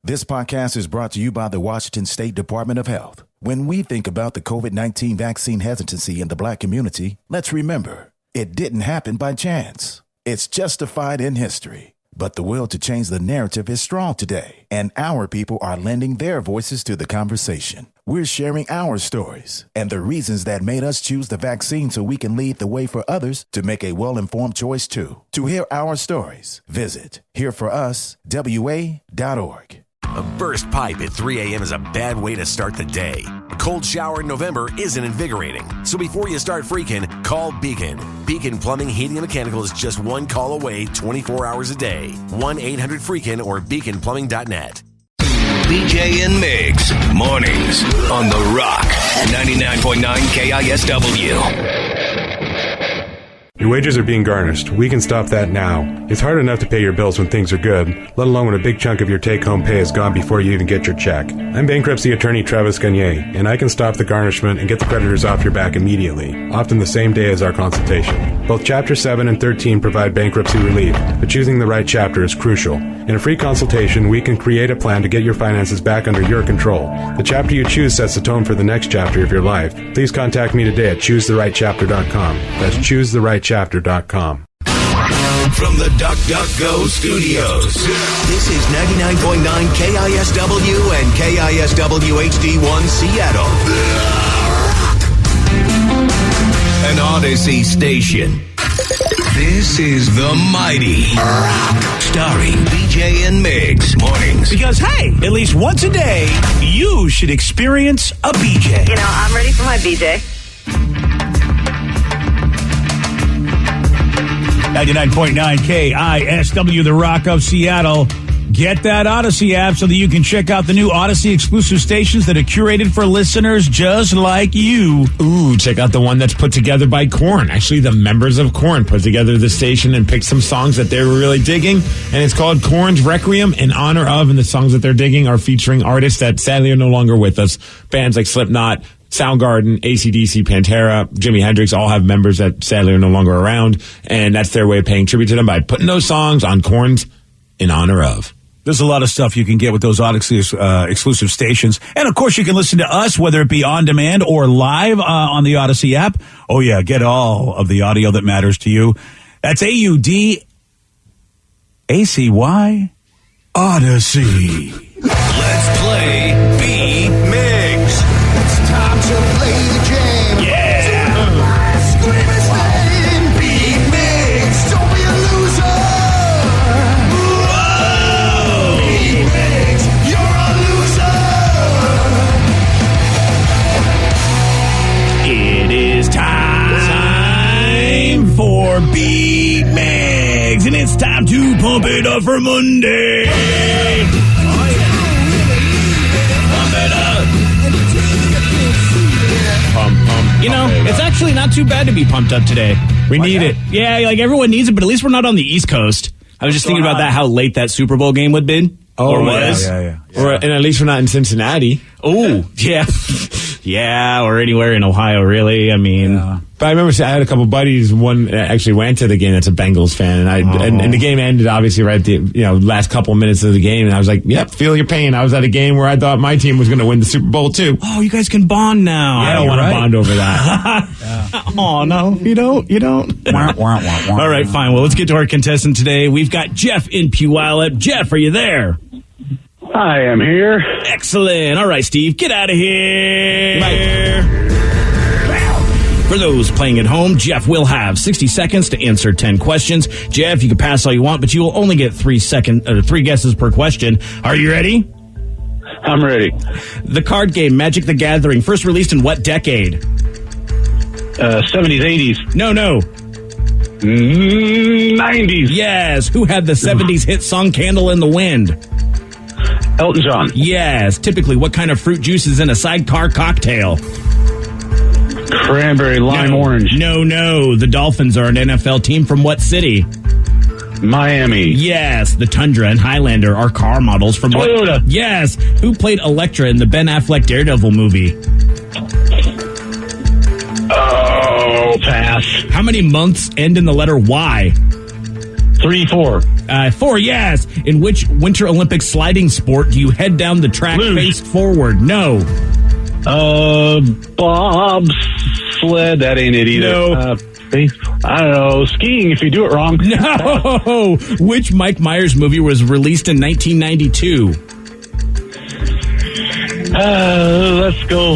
This podcast is brought to you by the Washington State Department of Health. When we think about the COVID-19 vaccine hesitancy in the Black community, let's remember, it didn't happen by chance. It's justified in history. But the will to change the narrative is strong today, and our people are lending their voices to the conversation. We're sharing our stories and the reasons that made us choose the vaccine so we can lead the way for others to make a well-informed choice too. To hear our stories, visit hereforuswa.org. A burst pipe at 3 a.m. is a bad way to start the day. A cold shower in November isn't invigorating. So before you start freaking, call Beacon. Beacon Plumbing, Heating, and Mechanical is just one call away 24 hours a day. 1-800-FREAKIN or beaconplumbing.net. BJ and Migs, mornings on The Rock, 99.9 KISW. Your wages are being garnished. We can stop that now. It's hard enough to pay your bills when things are good, let alone when a big chunk of your take-home pay is gone before you even get your check. I'm bankruptcy attorney Travis Gagne, and I can stop the garnishment and get the creditors off your back immediately, often the same day as our consultation. Both Chapter 7 and 13 provide bankruptcy relief, but choosing the right chapter is crucial. In a free consultation, we can create a plan to get your finances back under your control. The chapter you choose sets the tone for the next chapter of your life. Please contact me today at ChooseTheRightChapter.com. That's ChooseTheRightChapter.com. From the DuckDuckGo studios, this is 99.9 KISW and KISW HD1 Seattle. An Odyssey station. This is The Mighty Rock, starring BJ and Migs, mornings. Because, hey, at least once a day, you should experience a BJ. You know, I'm ready for my BJ. 99.9 KISW, The Rock of Seattle. Get that Odyssey app so that you can check out the new Odyssey exclusive stations that are curated for listeners just like you. Ooh, check out the one that's put together by Korn. Actually, the members of Korn put together the station and picked some songs that they were really digging. And it's called Korn's Requiem in honor of, and the songs that they're digging are featuring artists that sadly are no longer with us. Bands like Slipknot, Soundgarden, AC/DC, Pantera, Jimi Hendrix all have members that sadly are no longer around, and that's their way of paying tribute to them by putting those songs on Korn's in honor of. There's a lot of stuff you can get with those Odyssey exclusive stations. And, of course, you can listen to us, whether it be on demand or live on the Odyssey app. Oh, yeah, get all of the audio that matters to you. That's AUDACY, Odyssey. Let's play Beat Migs. It's time to play the game. Yeah. Scream his name. Beat Migs. Don't be a loser. Whoa. Beat Migs. You're a loser. It is time for Beat Migs, and it's time to pump it up for Monday. Pump it up. You know, it's actually not too bad to be pumped up today. We need it. Yeah, like everyone needs it, but at least we're not on the East Coast. I was just thinking about that, how late that Super Bowl game would be. Or was. Yeah. And at least we're not in Cincinnati. Oh, yeah. Yeah, or anywhere in Ohio, really. I mean... Yeah. But I remember I had a couple buddies. One actually went to the game. That's a Bengals fan, and the game ended obviously right at the last couple of minutes of the game. And I was like, "Yep, feel your pain." I was at a game where I thought my team was going to win the Super Bowl too. Oh, you guys can bond now. I don't want to bond over that. Oh no, you don't. All right, fine. Well, let's get to our contestant today. We've got Jeff in Puyallup. Jeff, are you there? I am here. Excellent. All right, Steve, get out of here. Right. For those playing at home, Jeff will have 60 seconds to answer 10 questions. Jeff, you can pass all you want, but you will only get 3 guesses per question. Are you ready? I'm ready. The card game Magic the Gathering, first released in what decade? 70s, 80s. No. 90s. Yes. Who had the 70s hit song Candle in the Wind? Elton John. Yes. Typically, what kind of fruit juice is in a sidecar cocktail? Cranberry, lime, orange. No. The Dolphins are an NFL team from what city? Miami. Yes. The Tundra and Highlander are car models from Toyota. What? Yes. Who played Elektra in the Ben Affleck Daredevil movie? Oh, pass. How many months end in the letter Y? 4. 4, yes. In which Winter Olympic sliding sport do you head down the track Luge. face forward? No. Bobsled. That ain't it either. No. I don't know. Skiing if you do it wrong. No. Which Mike Myers movie was released in 1992? Let's go.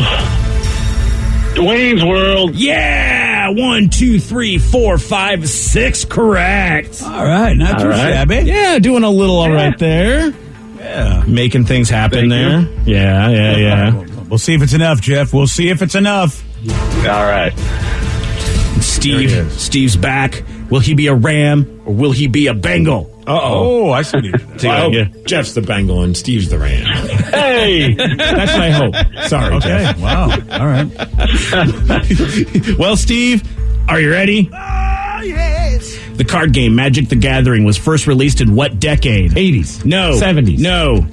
Wayne's World. Yeah. 1, 2, 3, 4, 5, 6. Correct. All right, not too shabby. Yeah, doing a little all right there. Yeah. Making things happen there. Yeah. We'll see if it's enough, Jeff. We'll see if it's enough. All right. Steve's back. Will he be a Ram or will he be a Bengal? Oh, I see what you did. I hope Jeff's the Bengal and Steve's the Ram. Hey. That's my hope. Sorry, Okay, Jeff. wow. All right. Well, Steve, are you ready? Yes. The card game Magic the Gathering was first released in what decade? 80s. No. 70s. No.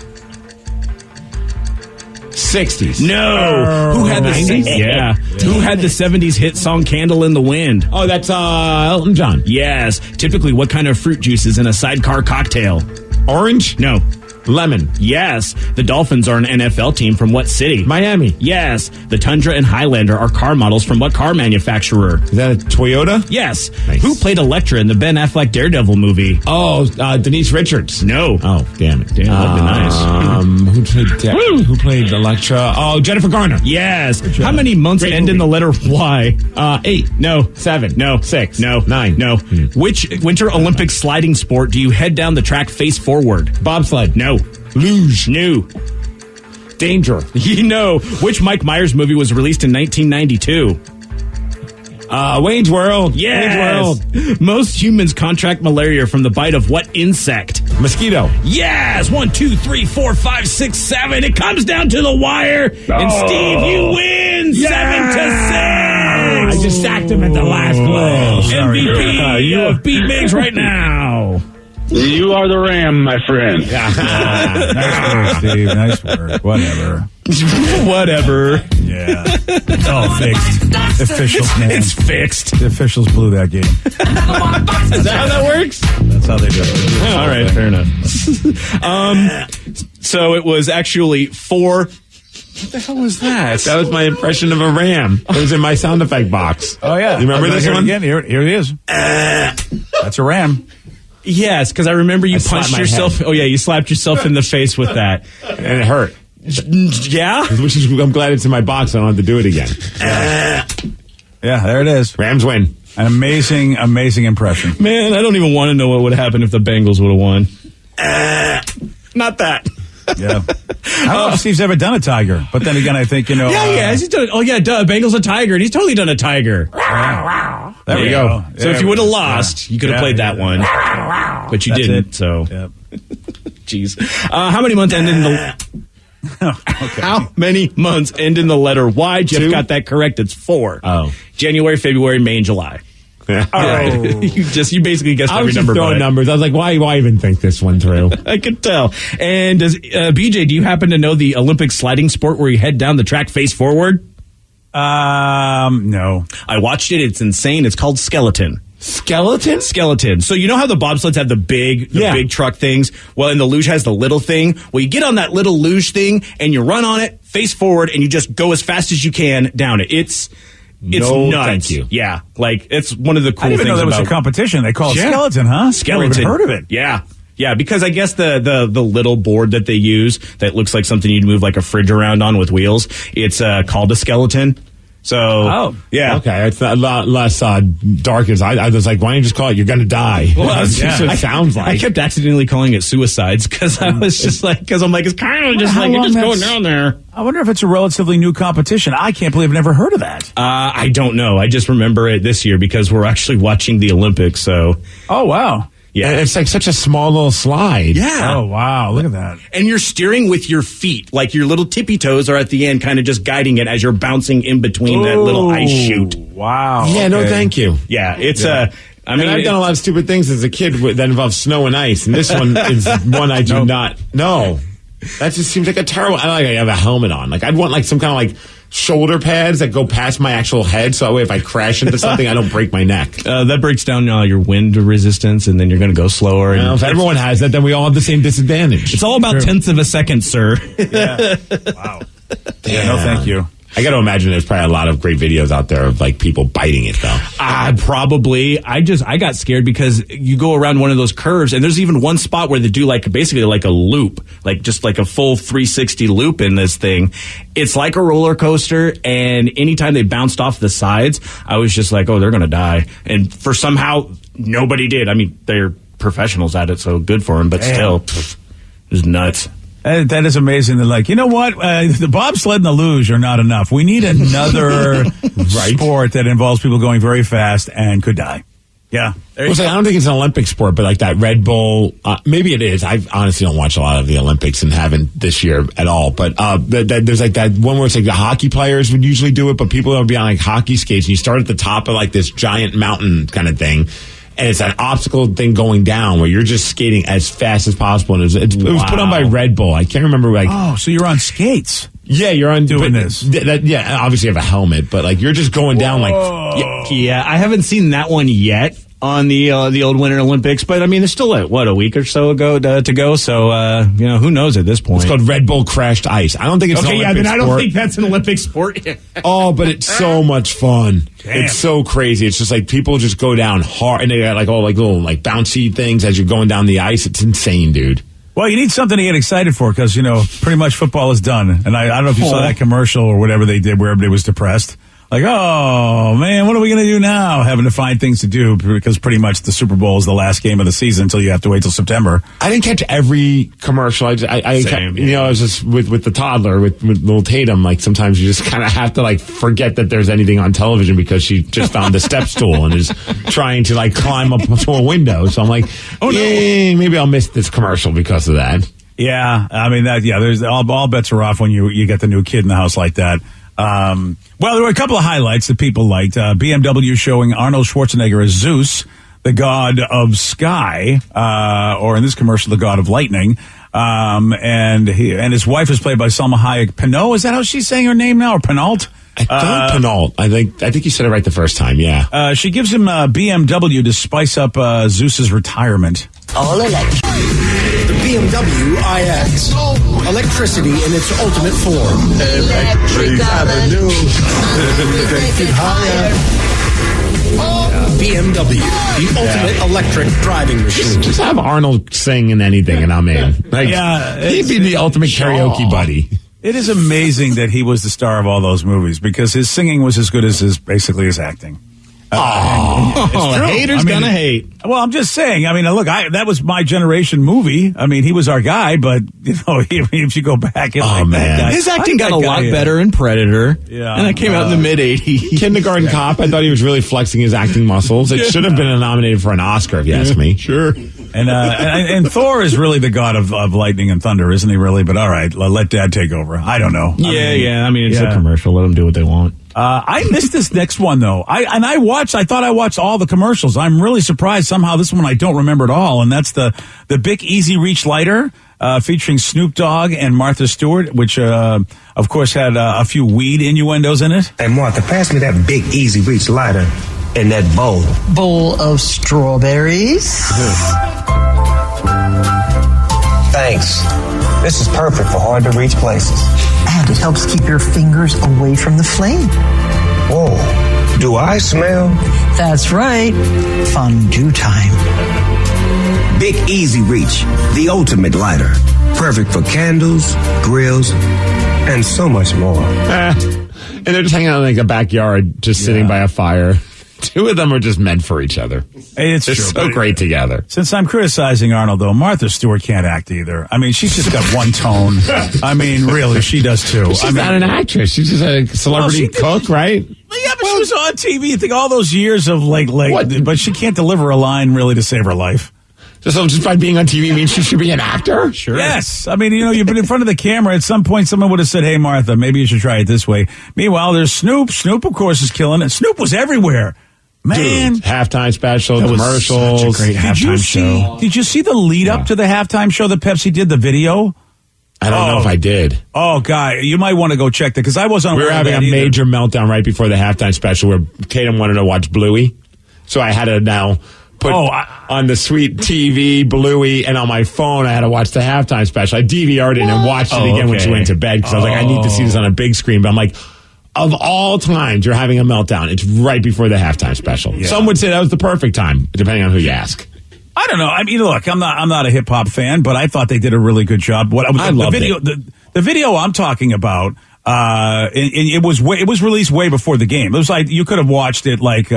60s. No. Who had the 90s? Yeah. Who had the 70s hit song Candle in the Wind? Oh, that's Elton John. Yes. Typically, what kind of fruit juice is in a sidecar cocktail? Orange? No. Lemon. Yes. The Dolphins are an NFL team from what city? Miami. Yes. The Tundra and Highlander are car models from what car manufacturer? Is that a Toyota? Yes. Nice. Who played Elektra in the Ben Affleck Daredevil movie? Oh, Denise Richards. No. Oh, damn it. Damn, that'd be nice. Who played Electra? Oh, Jennifer Garner. Yes. How many months end in the letter Y? 8. No. 7. No. 6. No. 9. No. Which Winter Olympic sliding sport do you head down the track face forward? Bobsled. No. Luge. No. Danger. You know. Which Mike Myers movie was released in 1992? Wayne's World. Yes. Wayne's World. Most humans contract malaria from the bite of what insect? Mosquito. Yes. 1, 2, 3, 4, 5, 6, 7. It comes down to the wire. And Steve, you win 7-6. I just sacked him at the last play. MVP. You have beat Migs right now. You are the Ram, my friend. Nice work, Steve. Nice work. Whatever. Whatever. Yeah. It's all fixed. The officials, man. It's fixed. The officials blew that game. Is that how that works? That's how they do it. All right, fair enough. So it was actually 4. What the hell was that? That was my impression of a ram. It was in my sound effect box. Oh, yeah. You remember this Here one? again. Here it is. That's a ram. Yes, because I remember you slapped punched my yourself. head. Oh, yeah, you slapped yourself in the face with that. And it hurt. Yeah? Which is, I'm glad it's in my box. I don't have to do it again. Yeah, there it is. Rams win. An amazing, amazing impression. Man, I don't even want to know what would happen if the Bengals would have won. Not that. Yeah. I don't know if Steve's ever done a tiger, but then again, I think, Yeah, he's done. Oh, yeah, duh. Bengals a tiger, and he's totally done a tiger. There we go. So if you would have lost, you could have played that one. But you That's didn't, it. so. Yep. Jeez. How many months end in the... Okay. How many months end in the letter Y? Jeff 2? got that correct. It's 4. Oh. January, February, May, and July. you basically guessed I every was just number. throwing but numbers. I was like, why even think this one through? I could tell. And does BJ, do you happen to know the Olympic sliding sport where you head down the track face forward? No. I watched it. It's insane. It's called skeleton. Skeleton? Skeleton. So you know how the bobsleds have the big truck things? Well, and the luge has the little thing. Well, you get on that little luge thing and you run on it face forward and you just go as fast as you can down it. It's No, nuts. thank you. Yeah, like it's one of the cool I didn't things even know there was about a competition. They call it Yeah. skeleton, huh? Skeleton. Never even heard of it. Yeah. Yeah, because I guess the little board that they use that looks like something you'd move like a fridge around on with wheels, it's called a skeleton. So, yeah. Okay, it's a lot less dark as I was like, why don't you just call it You're Gonna Die? Well, That's just what it sounds I like. kept accidentally calling it suicides because I was just like, because I'm like, it's kind of just How like, you're long just going that's- down there. I wonder if it's a relatively new competition. I can't believe I've never heard of that. I don't know. I just remember it this year because we're actually watching the Olympics. So, Oh, wow. yeah. And it's like such a small little slide. Yeah. Oh, wow. Look at that. And you're steering with your feet. Like your little tippy toes are at the end, kind of just guiding it as you're bouncing in between that little ice chute. Wow. Yeah, no, Okay. thank you. Yeah, it's I I mean, I've done a lot of stupid things as a kid that involve snow and ice, and this one is one I do not. No. That just seems like a terrible. I have a helmet on. Like I'd want like some kind of like shoulder pads that go past my actual head, so that way if I crash into something, I don't break my neck. That breaks down your wind resistance, and then you're going to go slower. Well, if everyone has that, then we all have the same disadvantage. It's all about tenths of a second, sir. Yeah. Wow. Yeah, no, thank you. I got to imagine there's probably a lot of great videos out there of like people biting it though. Probably. I got scared because you go around one of those curves and there's even one spot where they do basically like a loop, like just like a full 360 loop in this thing. It's like a roller coaster, and anytime they bounced off the sides, I was just like, oh, they're going to die. And for somehow nobody did. I mean, they're professionals at it, so good for them, but still, it was nuts. That is amazing. They're like, you know what? The bobsled and the luge are not enough. We need another sport that involves people going very fast and could die. Yeah. I don't think it's an Olympic sport, but like that Red Bull, maybe it is. I honestly don't watch a lot of the Olympics and haven't this year at all. But there's like that one where it's like the hockey players would usually do it, but people would be on like hockey skates, and you start at the top of like this giant mountain kind of thing. And it's an obstacle thing going down where you're just skating as fast as possible. And it was put on by Red Bull. I can't remember. Oh, so you're on skates? Yeah, you're on doing this. Obviously you have a helmet, but like you're just going down like. Yeah, I haven't seen that one yet on the old Winter Olympics, but I mean, there's still a week or so ago to go. So who knows at this point? It's called Red Bull Crashed Ice. I don't think it's an Olympic then I don't sport. think that's an Olympic sport. Oh, but it's so much fun. Damn. It's so crazy. It's just like people just go down hard, and they got like all like little like bouncy things as you're going down the ice. It's insane, dude. Well, you need something to get excited for because, pretty much football is done. And I don't know if you saw that commercial or whatever they did where everybody was depressed. Like, oh, man, what are we going to do now? Having to find things to do because pretty much the Super Bowl is the last game of the season until you have to wait till September. I didn't catch every commercial. I was just with the toddler, with little Tatum, like sometimes you just kind of have to like forget that there's anything on television because she just found the step stool and is trying to like climb up to a window. So I'm like, maybe I'll miss this commercial because of that. Yeah, I mean, there's all bets are off when you get the new kid in the house like that. Well, there were a couple of highlights that people liked. BMW showing Arnold Schwarzenegger as Zeus, the god of sky, or in this commercial, the god of lightning. And his wife is played by Salma Hayek. Pinot, is that how she's saying her name now, or Pinault? I thought Pinault. I think you said it right the first time. Yeah. She gives him a BMW to spice up Zeus's retirement. All electric. The BMW iX. Electricity in its ultimate form. Electric Avenue. Take it higher. BMW, the ultimate electric driving machine. Just have Arnold sing in anything and I'm in. He'd be the ultimate karaoke buddy. It is amazing that he was the star of all those movies because his singing was as good as basically his acting. Haters gonna hate. Well, I'm just saying. I mean, look, that was my generation movie. I mean, he was our guy, but if you go back, his acting got a lot better in Predator. Yeah, and that came out in the mid '80s. Kindergarten Cop. I thought he was really flexing his acting muscles. It should have been nominated for an Oscar, if you ask me. Sure. And Thor is really the god of lightning and thunder, isn't he? Really? But all right, let Dad take over. I don't know. I mean, it's a commercial. Let them do what they want. I missed this next one though. I thought I watched all the commercials. I'm really surprised somehow this one I don't remember at all. And that's the Bic Easy Reach lighter, featuring Snoop Dogg and Martha Stewart, which, of course had a few weed innuendos in it. Hey Martha, pass me that Bic Easy Reach lighter in that bowl. Bowl of strawberries. Thanks. This is perfect for hard to reach places. And it helps keep your fingers away from the flame. Whoa, do I smell? That's right. Fondue time. Bic Easy Reach, the ultimate lighter. Perfect for candles, grills, and so much more. And they're just hanging out in like a backyard, just sitting by a fire. Two of them are just meant for each other. They're so great together. Since I'm criticizing Arnold, though, Martha Stewart can't act either. I mean, she's just got one tone. I mean, really, she does too. She's not an actress. She's just a celebrity cook, right? Yeah, but she was on TV. You think all those years of but she can't deliver a line really to save her life. Just by being on TV means she should be an actor? Sure. Yes. I mean, you've been in front of the camera. At some point, someone would have said, hey, Martha, maybe you should try it this way. Meanwhile, there's Snoop. Snoop, of course, is killing it. Snoop was everywhere. Man. Dude, halftime special, that commercials. Was such a great halftime show. Did you see the lead up to the halftime show that Pepsi did, the video? I don't know if I did. Oh, Guy, you might want to go check that because I wasn't. We were having a major meltdown right before the halftime special where Tatum wanted to watch Bluey. So I had to now put on the sweet TV Bluey, and on my phone I had to watch the halftime special. I DVR'd it and watched it again when she went to bed because I was like, I need to see this on a big screen. But I'm like, of all times you're having a meltdown, it's right before the halftime special. Yeah. Some would say that was the perfect time, depending on who you ask. I don't know. I mean, look, I'm not a hip hop fan, but I thought they did a really good job. I loved it. The video I'm talking about, it was released way before the game. It was like you could have watched it like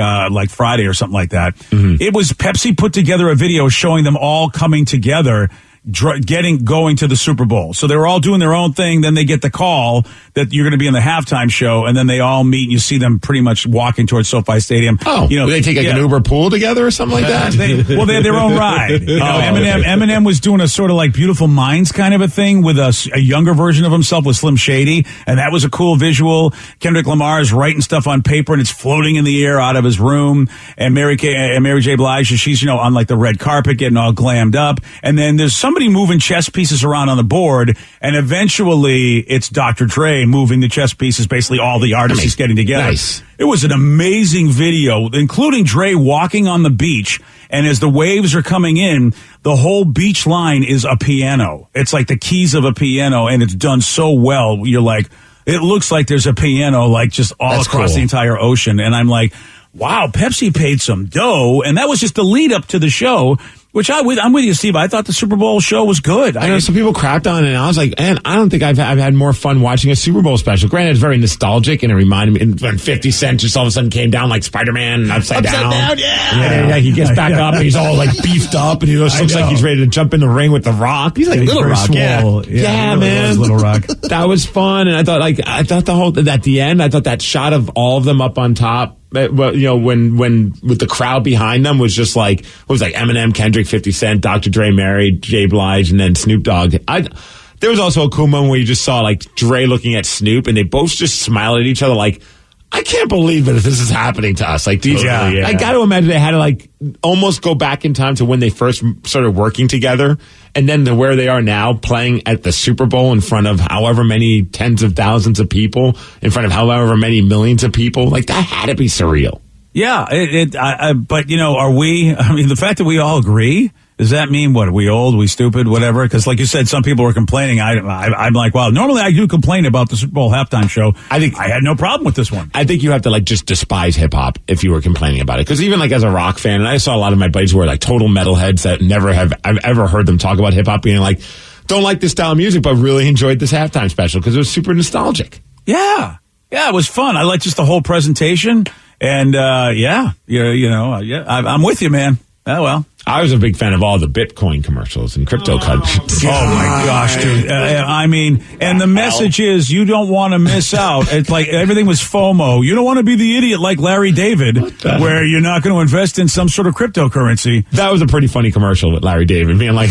Friday or something like that. Mm-hmm. It was Pepsi put together a video showing them all coming together, going to the Super Bowl. So they were all doing their own thing. Then they get the call that you're going to be in the halftime show, and then they all meet. And you see them pretty much walking towards SoFi Stadium. Oh, do they take an Uber pool together or something like that? They had their own ride. Eminem was doing a sort of like Beautiful Minds kind of a thing with a younger version of himself with Slim Shady, and that was a cool visual. Kendrick Lamar is writing stuff on paper, and it's floating in the air out of his room. And Mary J. Blige, she's on like the red carpet getting all glammed up, and then there's somebody moving chess pieces around on the board, and eventually it's Dr. Dre moving the chess pieces, basically all the artists he's getting together. Nice. It was an amazing video, including Dre walking on the beach, and as the waves are coming in, the whole beach line is a piano. It's like the keys of a piano, and it's done so well. You're like, it looks like there's a piano like just all across the entire ocean, and I'm like, wow, Pepsi paid some dough, and that was just the lead up to the show. Which I'm with you, Steve. I thought the Super Bowl show was good. I know some people crapped on it, and I was like, man, I don't think I've had more fun watching a Super Bowl special. Granted, it's very nostalgic, and it reminded me when 50 Cent just all of a sudden came down like Spider-Man upside down. Yeah, he gets back up, and he's all like beefed up, and he looks like he's ready to jump in the ring with The Rock. He's like Little Rock, yeah, man. Little Rock. That was fun, and I thought at the end, I thought that shot of all of them up on top. Well, when with the crowd behind them was just like, it was like Eminem, Kendrick, 50 Cent, Dr. Dre, Mary J. Blige, and then Snoop Dogg. There was also a cool moment where you just saw like Dre looking at Snoop, and they both just smiled at each other like, I can't believe that this is happening to us. Like these, I got to imagine they had to like almost go back in time to when they first started working together, and then to where they are now, playing at the Super Bowl in front of however many tens of thousands of people, in front of however many millions of people. Like that had to be surreal. Yeah, but are we? I mean, the fact that we all agree. Does that mean what? Are we old? We stupid? Whatever? Because like you said, some people were complaining. I'm like, wow. Normally I do complain about the Super Bowl halftime show. I think I had no problem with this one. I think you have to like just despise hip hop if you were complaining about it. Because even like as a rock fan, and I saw a lot of my buddies who were like total metalheads that I've ever heard them talk about hip hop being like, don't like this style of music, but really enjoyed this halftime special because it was super nostalgic. Yeah, it was fun. I liked just the whole presentation, and I'm with you, man. Oh well. I was a big fan of all the Bitcoin commercials and crypto companies. Oh my gosh, dude. I mean, and the message is you don't want to miss out. It's like everything was FOMO. You don't want to be the idiot like Larry David, where you're not going to invest in some sort of cryptocurrency. That was a pretty funny commercial with Larry David being like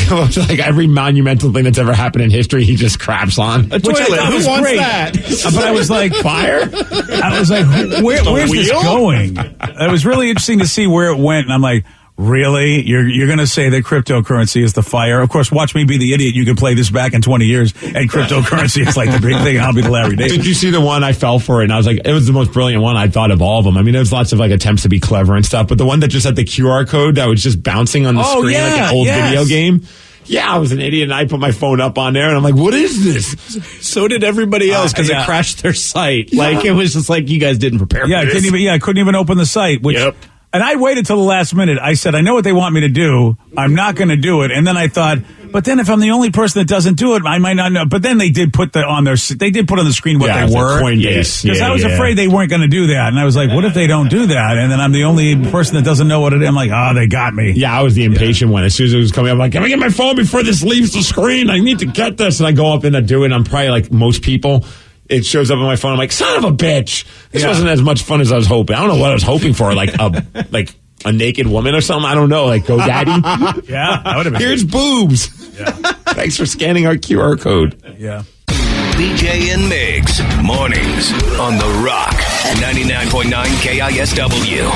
every monumental thing that's ever happened in history, he just craps on. Which I thought was great. But I was like, fire? I was like, where's this going? It was really interesting to see where it went, and I'm like, really? You're going to say that cryptocurrency is the fire? Of course, watch me be the idiot. You can play this back in 20 years, and cryptocurrency is like the big thing, and I'll be the Larry David. Did you see the one I fell for it? And I was like, it was the most brilliant one I thought of all of them. I mean, there was lots of like attempts to be clever and stuff, but the one that just had the QR code that was just bouncing on the screen like an old video game. Yeah, I was an idiot, and I put my phone up on there, and I'm like, what is this? So did everybody else, because it crashed their site. Like, it was just like, you guys didn't prepare for this. I couldn't even open the site, which... Yep. And I waited till the last minute. I said, I know what they want me to do. I'm not going to do it. And then I thought, but then if I'm the only person that doesn't do it, I might not know. But then they did put on the screen what they were. Coinbase. Because I was afraid they weren't going to do that. And I was like, what if they don't do that? And then I'm the only person that doesn't know what it is. I'm like, they got me. Yeah, I was the impatient one. As soon as it was coming up, I'm like, can I get my phone before this leaves the screen? I need to get this. And I go up and I do it. And I'm probably like most people. It shows up on my phone. I'm like, son of a bitch. This wasn't as much fun as I was hoping. I don't know what I was hoping for. Like a naked woman or something. I don't know. Like GoDaddy. Yeah, that would have been. Here's boobs. Yeah. Thanks for scanning our QR code. Yeah. BJ and Migs, mornings on The Rock, 99.9 KISW.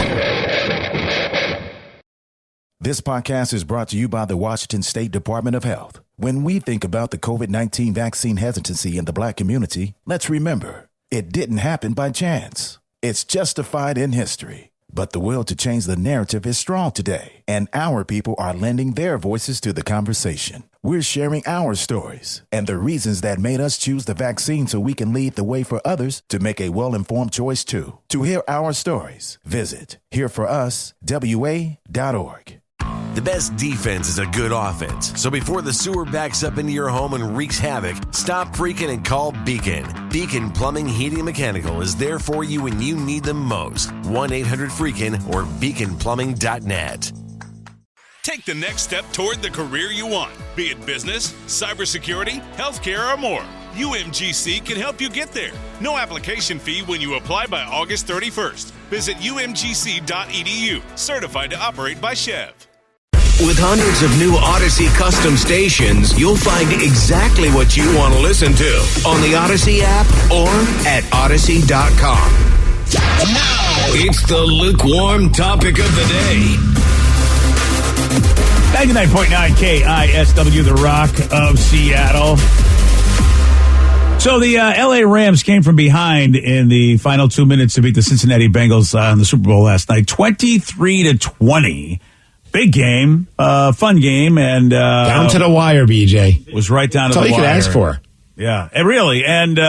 This podcast is brought to you by the Washington State Department of Health. When we think about the COVID-19 vaccine hesitancy in the Black community, let's remember, it didn't happen by chance. It's justified in history. But the will to change the narrative is strong today, and our people are lending their voices to the conversation. We're sharing our stories and the reasons that made us choose the vaccine so we can lead the way for others to make a well-informed choice too. To hear our stories, visit hereforuswa.org. The best defense is a good offense. So before the sewer backs up into your home and wreaks havoc, stop freaking and call Beacon. Beacon Plumbing, Heating, and Mechanical is there for you when you need them most. 1-800-FREAKIN or beaconplumbing.net. Take the next step toward the career you want, be it business, cybersecurity, healthcare, or more. UMGC can help you get there. No application fee when you apply by August 31st. Visit umgc.edu, certified to operate by Chev. With hundreds of new Odyssey custom stations, you'll find exactly what you want to listen to on the Odyssey app or at Odyssey.com. It's the lukewarm topic of the day. 99.9 KISW, the Rock of Seattle. So the LA Rams came from behind in the final 2 minutes to beat the Cincinnati Bengals in the Super Bowl last night, 23-20. Big game, fun game, and down to the wire, BJ. Was right down to the wire. That's all you could ask for. Yeah, really. And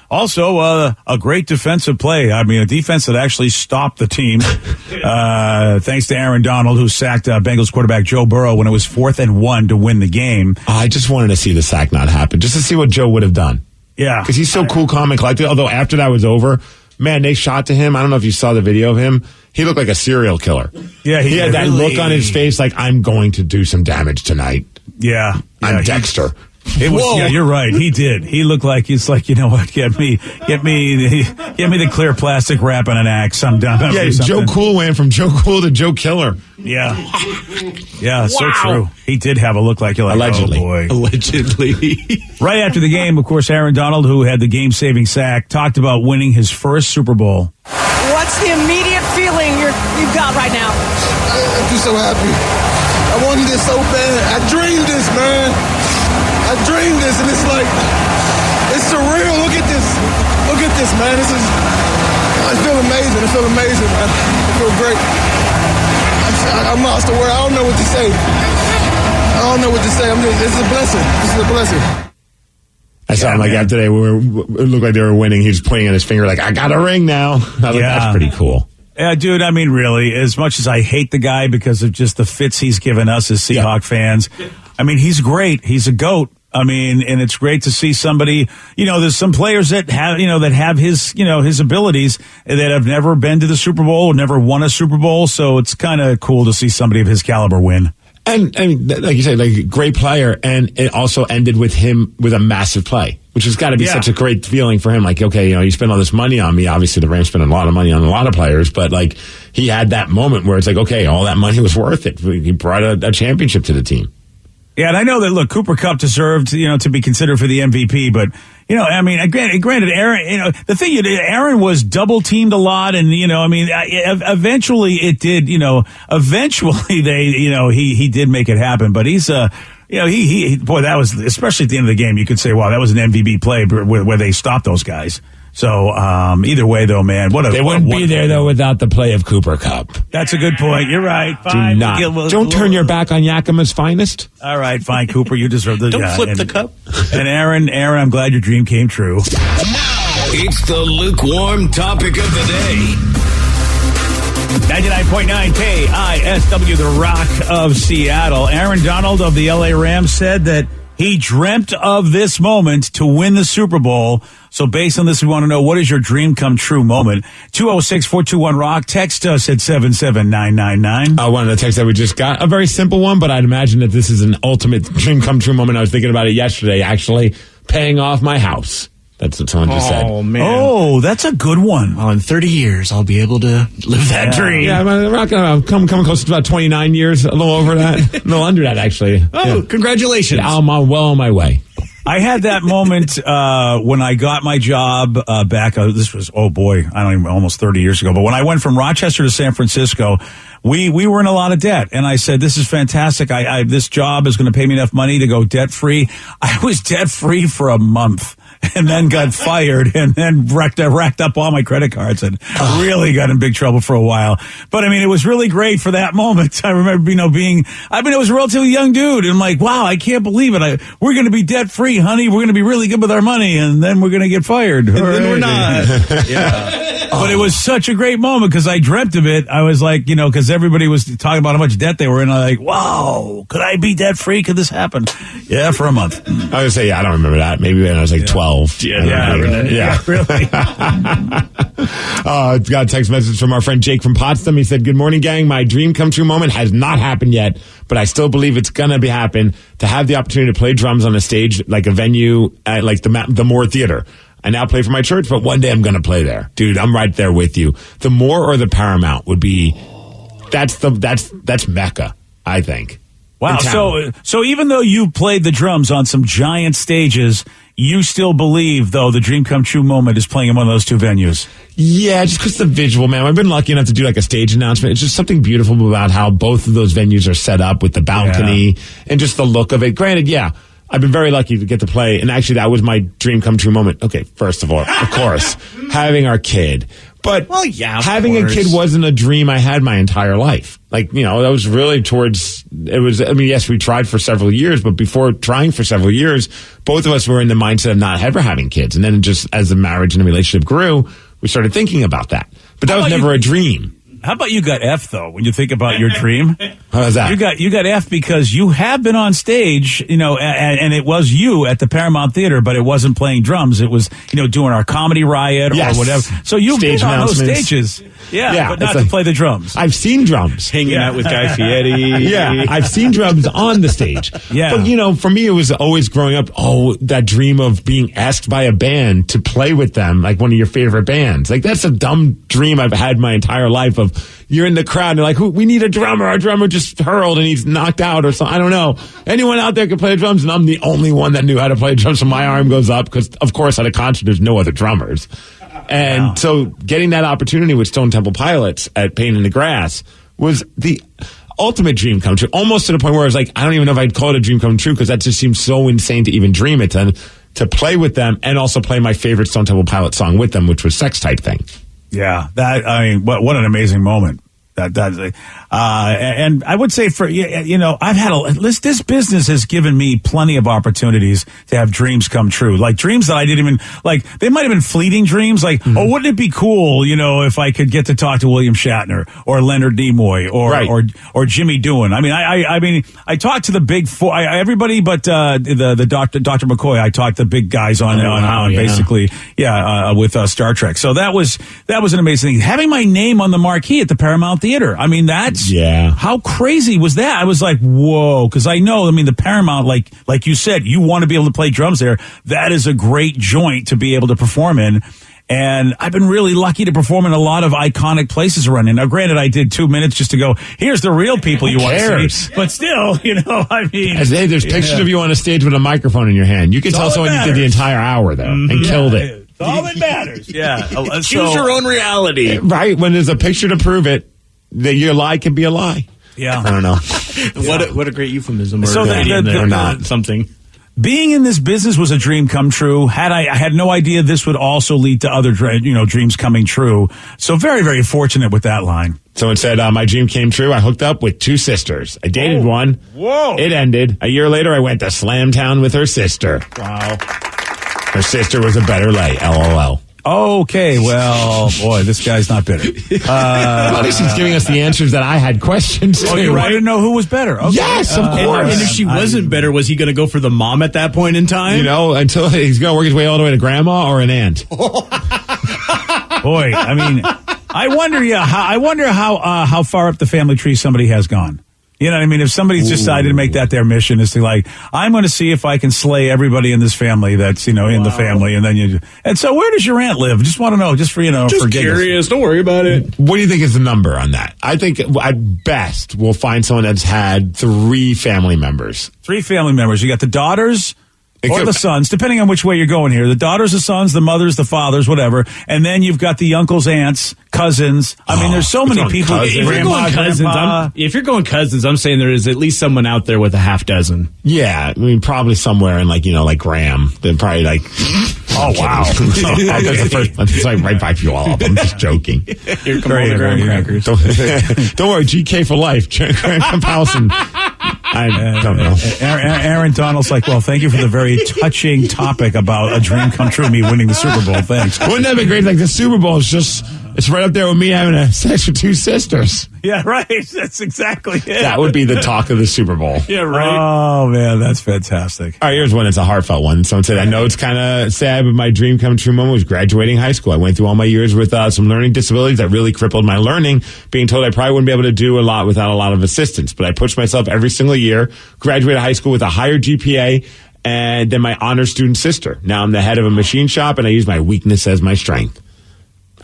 also a great defensive play. I mean, a defense that actually stopped the team. Thanks to Aaron Donald, who sacked Bengals quarterback Joe Burrow when it was 4th and 1 to win the game. I just wanted to see the sack not happen, just to see what Joe would have done. Yeah. Because he's so cool, calm, and collected. Although after that was over, man, they shot to him. I don't know if you saw the video of him. He looked like a serial killer. Yeah, he had that look on his face like, I'm going to do some damage tonight. Yeah. I'm Dexter. It was, yeah, you're right. He did. He looked like he's like, you know what? Get me the clear plastic wrap and an axe. I'm done. Yeah, Joe Cool went from Joe Cool to Joe Killer. Yeah, yeah, so true. He did have a look like you're like, allegedly. Oh boy, allegedly. Right after the game, of course, Aaron Donald, who had the game-saving sack, talked about winning his first Super Bowl. What's the immediate feeling you've got right now? I'm just so happy. I wanted this so bad. I dreamed this, man. I dreamed this, and it's like, it's surreal. Look at this. Look at this, man. I feel amazing. I feel amazing, man. I feel great. I'm lost for words. I don't know what to say. I don't know what to say. This is a blessing. This is a blessing. I saw him like after it looked like they were winning. He was pointing at his finger like, I got a ring now. I was like, that's pretty cool. Yeah, dude, I mean, really, as much as I hate the guy because of just the fits he's given us as Seahawk fans, I mean, he's great. He's a GOAT. I mean, and it's great to see somebody, there's some players that have his, his abilities that have never been to the Super Bowl or never won a Super Bowl. So it's kind of cool to see somebody of his caliber win. And I mean, like you said, like great player. And it also ended with him with a massive play, which has got to be such a great feeling for him. Like, okay, you spend all this money on me. Obviously, the Rams spend a lot of money on a lot of players, but like he had that moment where it's like, okay, all that money was worth it. He brought a championship to the team. Yeah, and I know that, look, Cooper Kupp deserved, to be considered for the MVP, but, I mean, granted, Aaron, the thing is, Aaron was double teamed a lot, and, eventually it did, eventually he did make it happen, but he's, boy, that was, especially at the end of the game, you could say, wow, that was an MVP play where they stopped those guys. So, either way, though, man, they wouldn't be there, though, without the play of Cooper Kupp. That's a good point. You're right. Fine. Do not. Don't turn your back on Yakima's finest. All right, fine, Cooper. You deserve the... Don't flip the cup. And Aaron, I'm glad your dream came true. It's the lukewarm topic of the day. 99.9 KISW, the Rock of Seattle. Aaron Donald of the LA Rams said that he dreamt of this moment to win the Super Bowl. So based on this, we want to know, what is your dream come true moment? 206-421-ROCK. Text us at 77999. One of the texts that we just got, a very simple one, but I'd imagine that this is an ultimate dream come true moment. I was thinking about it yesterday, actually, paying off my house. That's what someone just said. Oh, man. Oh, that's a good one. Well, in 30 years, I'll be able to live that dream. Yeah, I'm coming close to about 29 years, a little over that. A little under that, actually. Oh, congratulations. I'm well on my way. I had that moment when I got my job back. This was, almost 30 years ago. But when I went from Rochester to San Francisco, we were in a lot of debt. And I said, this is fantastic. This job is going to pay me enough money to go debt-free. I was debt-free for a month. And then got fired, and then racked up all my credit cards, and really got in big trouble for a while. But I mean, it was really great for that moment. I remember, I was a relatively young dude, and I'm like, wow, I can't believe it. We're going to be debt free, honey. We're going to be really good with our money, and then we're going to get fired. And then we're not. Yeah. But it was such a great moment because I dreamt of it. I was like, because everybody was talking about how much debt they were in. I'm like, wow, could I be debt free? Could this happen? Yeah, for a month. I was going to say, I don't remember that. Maybe when I was like 12. Yeah, really. Got a text message from our friend Jake from Potsdam. He said, good morning, gang. My dream come true moment has not happened yet, but I still believe it's going to happen to have the opportunity to play drums on a stage like a venue at like the Moore Theater. I now play for my church, but one day I'm going to play there. Dude, I'm right there with you. The Moore or the Paramount would be, that's Mecca, I think. Wow. So even though you played the drums on some giant stages, you still believe, though, the dream come true moment is playing in one of those two venues? Yeah, just because the visual, man. I've been lucky enough to do like a stage announcement. It's just something beautiful about how both of those venues are set up with the balcony and just the look of it. Granted, I've been very lucky to get to play, and actually that was my dream come true moment. Okay, first of all, of course, having our kid. But having a kid wasn't a dream I had my entire life. Like, that was really yes, we tried for several years, but before trying for several years, both of us were in the mindset of not ever having kids. And then just as the marriage and the relationship grew, we started thinking about that. But that was never a dream. How about you got F, though, when you think about your dream? How's that? You got F because you have been on stage, and it was you at the Paramount Theater, but it wasn't playing drums. It was, doing our comedy riot or whatever. So you've been on those stages. Yeah, but not to play the drums. I've seen drums. Hanging out with Guy Fieri. Yeah, I've seen drums on the stage. Yeah. But, for me, it was always growing up, that dream of being asked by a band to play with them, like one of your favorite bands. Like, that's a dumb dream I've had my entire life of, you're in the crowd and they're like, we need a drummer. Our drummer just hurled and he's knocked out or something. I don't know. Anyone out there can play drums, and I'm the only one that knew how to play drums. So my arm goes up because, of course, at a concert, there's no other drummers. And so getting that opportunity with Stone Temple Pilots at Pain in the Grass was the ultimate dream come true. Almost to the point where I was like, I don't even know if I'd call it a dream come true because that just seems so insane to even dream it. To play with them and also play my favorite Stone Temple Pilots song with them, which was Sex Type Thing. Yeah, what an amazing moment. And I would say I've had this business has given me plenty of opportunities to have dreams come true. Like dreams that I didn't even, they might have been fleeting dreams. Like, wouldn't it be cool, if I could get to talk to William Shatner or Leonard Nimoy or Jimmy Doohan. I mean, I talked to the big four, everybody but, the Dr. McCoy. I talked to the big guys basically, with Star Trek. So that was an amazing thing. Having my name on the marquee at the Paramount Theater. I mean, how crazy was that? I was like, whoa, because the Paramount, like you said, you want to be able to play drums there. That is a great joint to be able to perform in. And I've been really lucky to perform in a lot of iconic places around here. Now, granted, I did 2 minutes just to go, here's the real people you want to see. But still, there's pictures of you on a stage with a microphone in your hand. You can tell someone you did the entire hour, though, and killed it. It's all that matters. Yeah. Choose your own reality. Right. When there's a picture to prove it, that your lie can be a lie. Yeah. I don't know. What a great euphemism. So something. Being in this business was a dream come true. I had no idea this would also lead to other dreams coming true. So very, very fortunate with that line. Someone said, my dream came true. I hooked up with 2 sisters. I dated one. Whoa. It ended. A year later, I went to Slamtown with her sister. Wow. Her sister was a better lay. LOL. Okay, well, boy, this guy's not bitter. At least he's giving us the answers that I had questions to. Oh, you wanted to know who was better? Okay. Yes, of course. And if she wasn't better, was he going to go for the mom at that point in time? Until he's going to work his way all the way to grandma or an aunt. Boy, I wonder how far up the family tree somebody has gone. You know what I mean? If somebody's decided to make that their mission is to I'm going to see if I can slay everybody in this family that's, in the family. And so where does your aunt live? Just want to know, just for, just curious. Don't worry about it. What do you think is the number on that? I think at best we'll find someone that's had 3 family members. 3 family members. You got the daughters, Or the sons, depending on which way you're going here. The daughters, the sons, the mothers, the fathers, whatever. And then you've got the uncles, aunts, cousins. I mean, there's so many people. If you're going cousins, I'm saying there is at least someone out there with a half dozen. Yeah, I mean, probably somewhere in like Graham. Then probably like. Oh, wow. That's the first one. It's like right by you all. I'm just joking. Here come all the graham crackers. Don't worry, GK for life. Graham Powelson. I don't know. Aaron Donald's like, well, thank you for the very touching topic about a dream come true, me winning the Super Bowl. Thanks. Wouldn't that be great? Like the Super Bowl is just, it's right up there with me having a sex with two sisters. Yeah, right. That's exactly it. That would be the talk of the Super Bowl. Yeah, right. Oh, man, that's fantastic. All right, here's one. It's a heartfelt one. Someone said, I know it's kind of sad, but my dream come true moment was graduating high school. I went through all my years with some learning disabilities that really crippled my learning, being told I probably wouldn't be able to do a lot without a lot of assistance. But I pushed myself every single year, graduated high school with a higher GPA and then my honor student sister. Now I'm the head of a machine shop, and I use my weakness as my strength.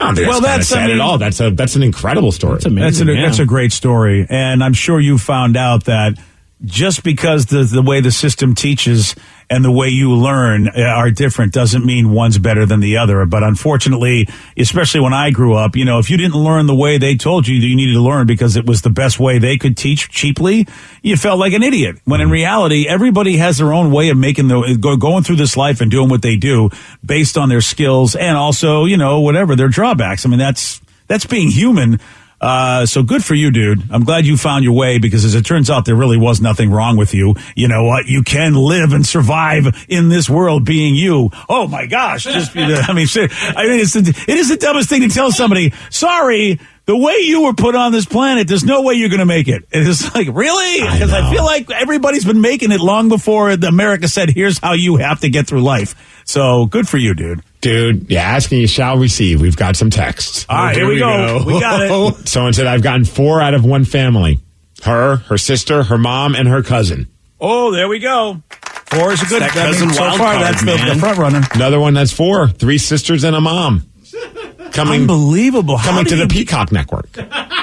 I don't think that's sad at all. That's an incredible story. That's amazing. That's a great story. And I'm sure you found out that just because the way the system teaches and the way you learn are different doesn't mean one's better than the other. But unfortunately, especially when I grew up, if you didn't learn the way they told you that you needed to learn because it was the best way they could teach cheaply, you felt like an idiot. When in reality, everybody has their own way of going through this life and doing what they do based on their skills and also, whatever their drawbacks. I mean, that's being human. So good for you, dude. I'm glad you found your way because as it turns out, there really was nothing wrong with you. You know what? You can live and survive in this world being you. Oh my gosh. It is the dumbest thing to tell somebody, sorry, the way you were put on this planet, there's no way you're going to make it. It's like, really? Because I feel like everybody's been making it long before America said, here's how you have to get through life. So good for you, dude. Dude, yeah, asking you shall receive. We've got some texts. All right, here we go. We got it. Someone said, I've gotten 4 out of one family. Her sister, her mom, and her cousin. Oh, there we go. 4 is a good cousin so wild far, card, that's man. the front runner. Another one that's 4. 3 sisters and a mom. Unbelievable. Coming to the Peacock Network.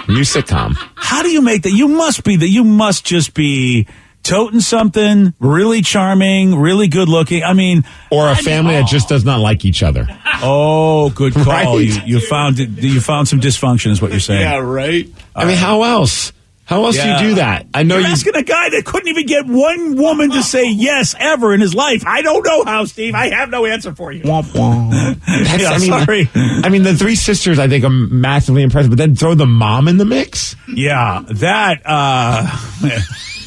New sitcom. How do you make that? You must just be toting something, really charming, really good looking. I mean, or a family that just does not like each other. Oh, good call. Right? You found some dysfunction, is what you're saying. Yeah, right. I mean, how else? How else do you do that? I know you're asking a guy that couldn't even get one woman to say yes ever in his life. I don't know how, Steve. I have no answer for you. Womp womp. Sorry. I mean, the 3 sisters, I think, are massively impressive, but then throw the mom in the mix? Yeah, that,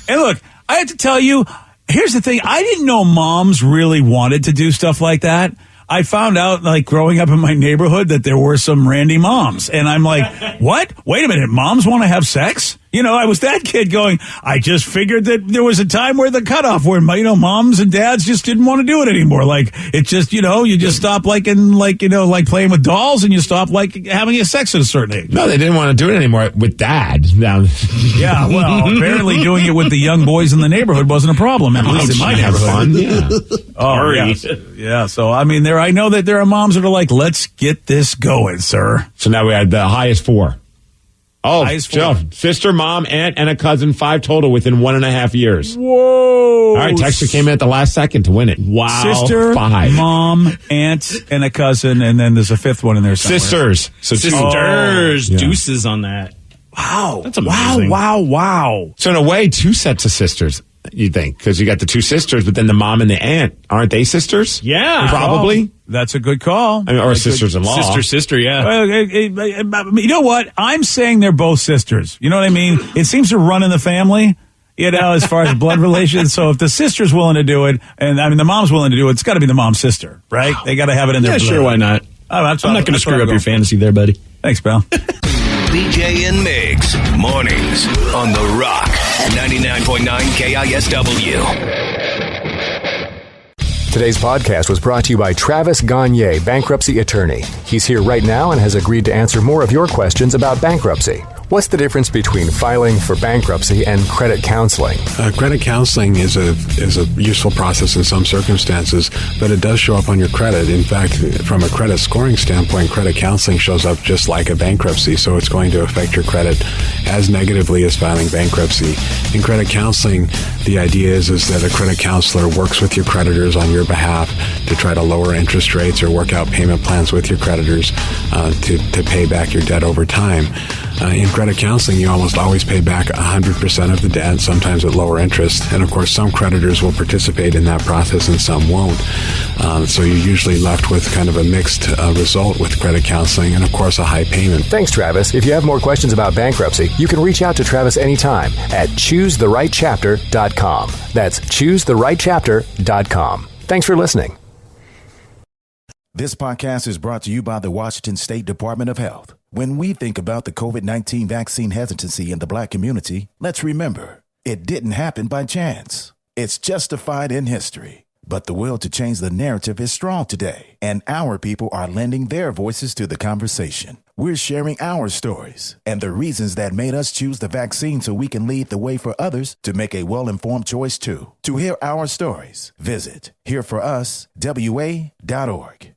and look, I have to tell you, here's the thing. I didn't know moms really wanted to do stuff like that. I found out, like, growing up in my neighborhood that there were some randy moms. And I'm like, what? Wait a minute. Moms want to have sex? I was that kid going, I just figured that there was a time where the cutoff where, moms and dads just didn't want to do it anymore. Like, it's just, you just stop liking, like playing with dolls and you stop, like, having sex at a certain age. No, they didn't want to do it anymore with dad. Yeah, well, apparently doing it with the young boys in the neighborhood wasn't a problem, at least in my neighborhood. Fun, yeah. Oh, yeah. Yeah, so, I mean, I know that there are moms that are like, let's get this going, sir. So now we had the highest 4. Oh, Joe, sister, mom, aunt, and a cousin, 5 total within 1.5 years. Whoa. All right, Texter came in at the last second to win it. Wow. Sister, 5. Mom, aunt, and a cousin, and then there's a 5th one in there somewhere. Sisters. So Sisters. Deuces on that. Wow. That's amazing. Wow. So in a way, 2 sets of sisters, you think, because you got the 2 sisters, but then the mom and the aunt, aren't they sisters? Yeah. Probably. That's a good call. I mean, or sisters-in-law. Sister, yeah. You know what? I'm saying they're both sisters. You know what I mean? It seems to run in the family, as far as blood relations. So if the sister's willing to do it, and I mean the mom's willing to do it, it's got to be the mom's sister, right? They got to have it in their blood. Sure, why not? I'm not going to screw up your fantasy there, buddy. Thanks, pal. BJ and Migs, mornings on The Rock, 99.9 KISW. Today's podcast was brought to you by Travis Gagne, bankruptcy attorney. He's here right now and has agreed to answer more of your questions about bankruptcy. What's the difference between filing for bankruptcy and credit counseling? Credit counseling is a useful process in some circumstances, but it does show up on your credit. In fact, from a credit scoring standpoint, credit counseling shows up just like a bankruptcy, so it's going to affect your credit as negatively as filing bankruptcy. In credit counseling, the idea is that a credit counselor works with your creditors on your behalf to try to lower interest rates or work out payment plans with your creditors to pay back your debt over time. In credit counseling, you almost always pay back 100% of the debt, sometimes at lower interest. And of course, some creditors will participate in that process and some won't. So you're usually left with kind of a mixed result with credit counseling and, of course, a high payment. Thanks, Travis. If you have more questions about bankruptcy, you can reach out to Travis anytime at ChooseTheRightChapter.com. That's ChooseTheRightChapter.com. Thanks for listening. This podcast is brought to you by the Washington State Department of Health. When we think about the COVID-19 vaccine hesitancy in the Black community, let's remember, it didn't happen by chance. It's justified in history. But the will to change the narrative is strong today, and our people are lending their voices to the conversation. We're sharing our stories and the reasons that made us choose the vaccine so we can lead the way for others to make a well-informed choice too. To hear our stories, visit hereforuswa.org.